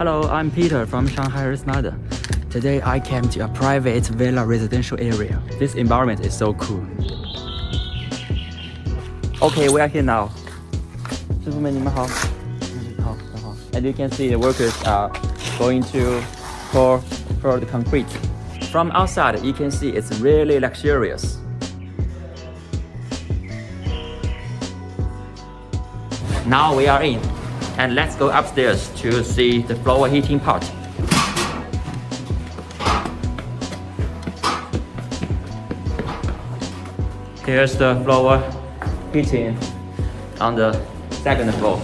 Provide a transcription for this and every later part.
Hello, I'm Peter from Shanghai, Earthmother. Today I came to a private villa residential area. This environment is so cool. Okay, we are here now. 师傅们，你们好。好，很好。And you can see the workers are going to pour the concrete. From outside, you can see it's really luxurious. Now we are in, and let's go upstairs to see the floor heating part. Here's the floor heating on the second floor.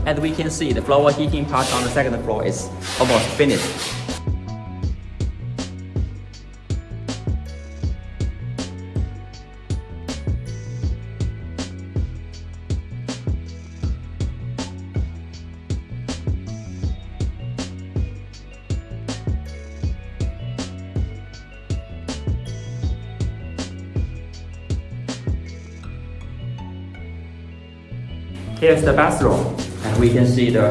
And we can see the floor heating part on the second floor is almost finished. Here's the bathroom, and we can see the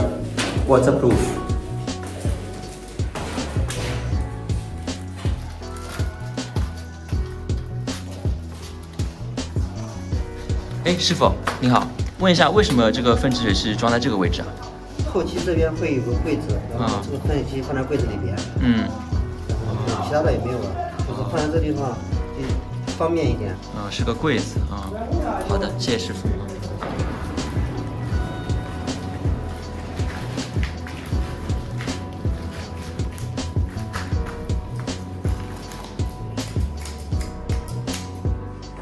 waterproof. 师傅你好，问一下为什么这个分池水是装在这个位置啊？后期这边会有个柜子，然后这个分水器放在柜子里边，然后其他的也没有了，就是放在这地方就方便一点。是个柜子啊。好的，谢谢师傅。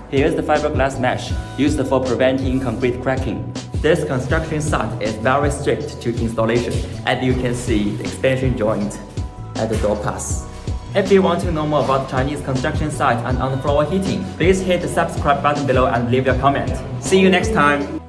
Here's the fiberglass mesh used for preventing concrete cracking. This construction site is very strict to installation, and you can see the extension joint at the door pass. If you want to know more about Chinese construction site and underfloor heating, please hit the subscribe button below and leave your comment. See you next time!